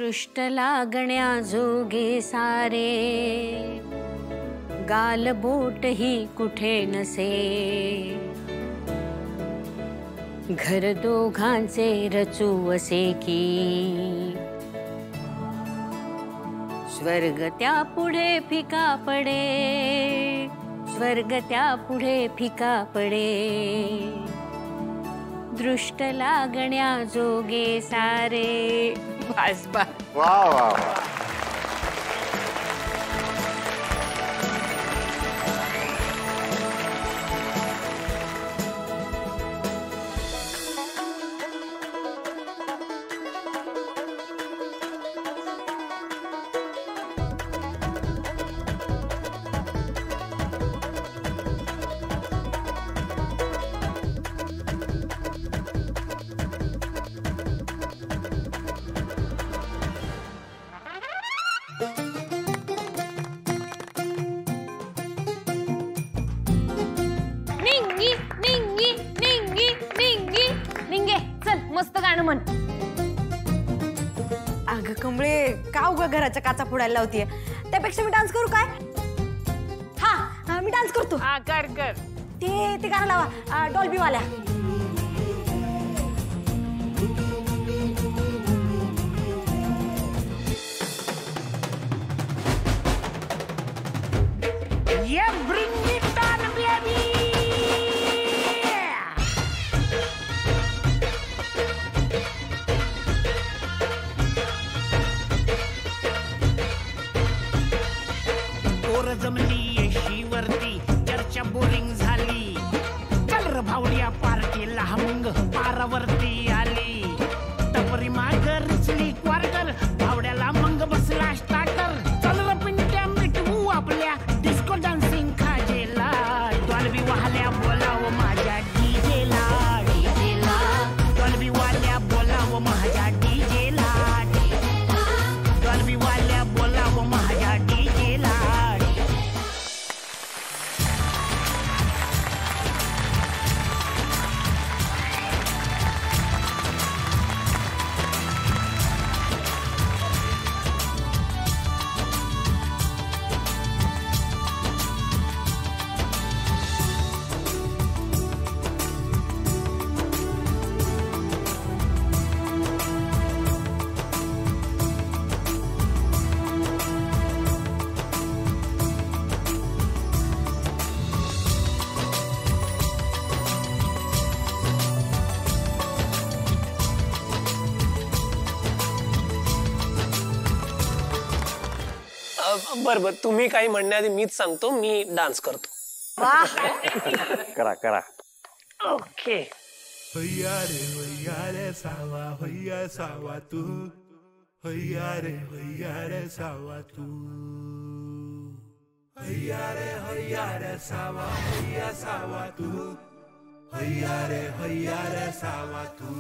दृष्ट लागण्या जोगे सारे गालबोट ही कुठे नसे घर दोघांचे रचू असे की स्वर्ग त्या पुढे फिका पडे स्वर्ग त्या पुढे फिका पडे दृष्ट लागण्या जोगे सारे बस बस वाह वाह वाह अगं कमळे का उगा घराच्या काचा फोडायला लावतीये त्यापेक्षा मी डान्स करू काय हा मी डान्स करतो कर कर ते गाणं लावा डॉल्बी वाल्या जमली येशीवरती चर्चा बोरिंग झाली कलर भावड्या पार्टीला मग पारावरती आली टपरी माग रिचली क्वार्टर भावड्याला मग बसला स्टार्टर चल र पिंट्या मिटवू आपल्या डिस्को डान्सिंग खाजेला डॉल्बी वाल्या बोलाव माझ्या डीजेला डीजेला डॉल्बी वाल्या बोलाव माझ्या डीजेला डॉल्बी वाल्या बोलाव माझ्या डीजेला बर तुम्ही काही म्हणण्याआधी मीच सांगतो मी डान्स करतो करा करा ओके हैया रे सावा तू हैया रे सावा तू हैया रे सावा तू हैया रे सावा तू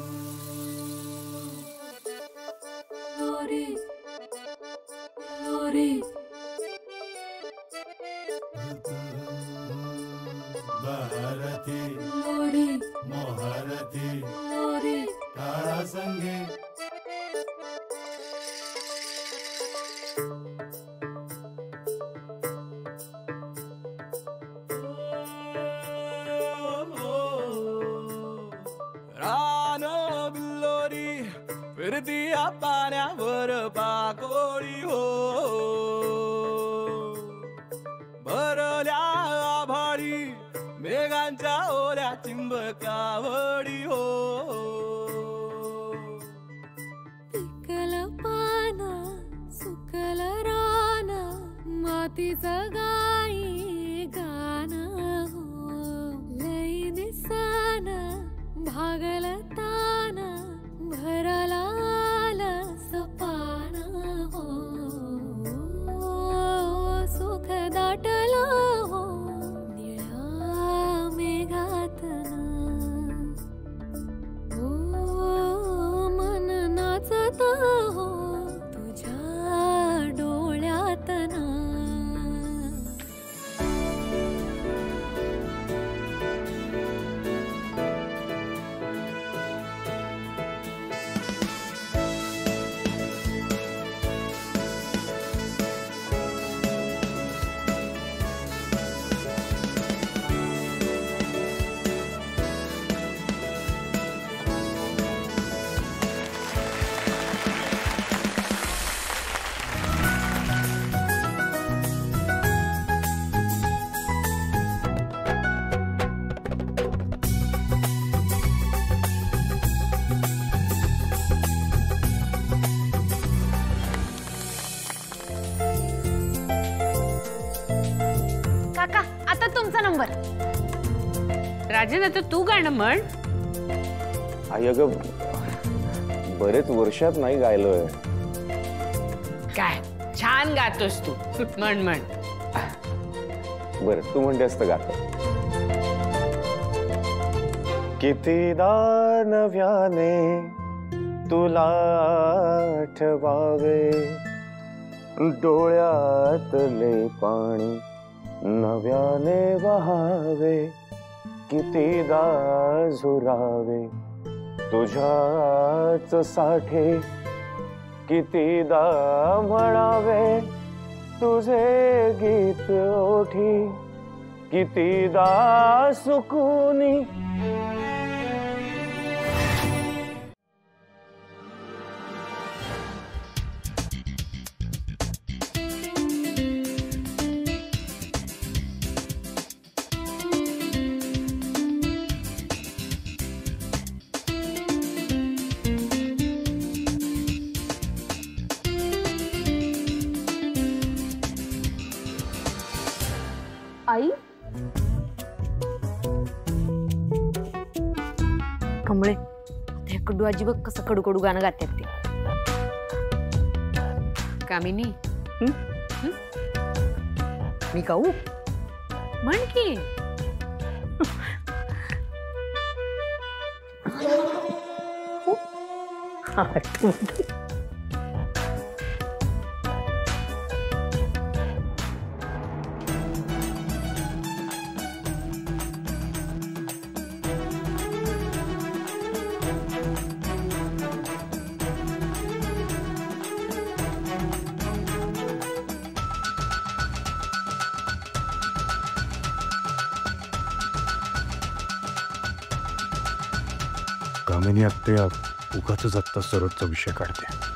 भारती मोहरती काळा संगे रान बिल्लोरी फिरती पाण्यावर पाकोळी हो भरल्या आभाळी मेघांच्या ओल्या चिंबकावडी हो पिकल पान सुकल रान मातीचं गाई गान हो लई निसान भागल तान भरला सपान हो सुख दाटल हो निळा मेघातन हो मन नाचत हो तुझ्या डोळ्यातन गाण्यावर. राजन आता तू गाणं म्हण. आई अगं बरेच वर्षात नाही गायलोय. काय छान गातोस तू. म्हण म्हण. बरं तू म्हणतेस तर गातो. कितीदा नव्याने तुला आठवावे, डोळ्यातले पाणी नव्याने वहावे, कितीदा झुरावे तुझ्याच साठे, कितीदा म्हणावे तुझे गीत ओठी, कितीदा सुकूनी. आई कमळे हे कडू आजी बघ कसं कडू कडू गाणं गातात ते. कामिनी मी गाऊ? म्हण की. कामिनी आत्या उगाच आत्ता सरोजचा विषय काढते.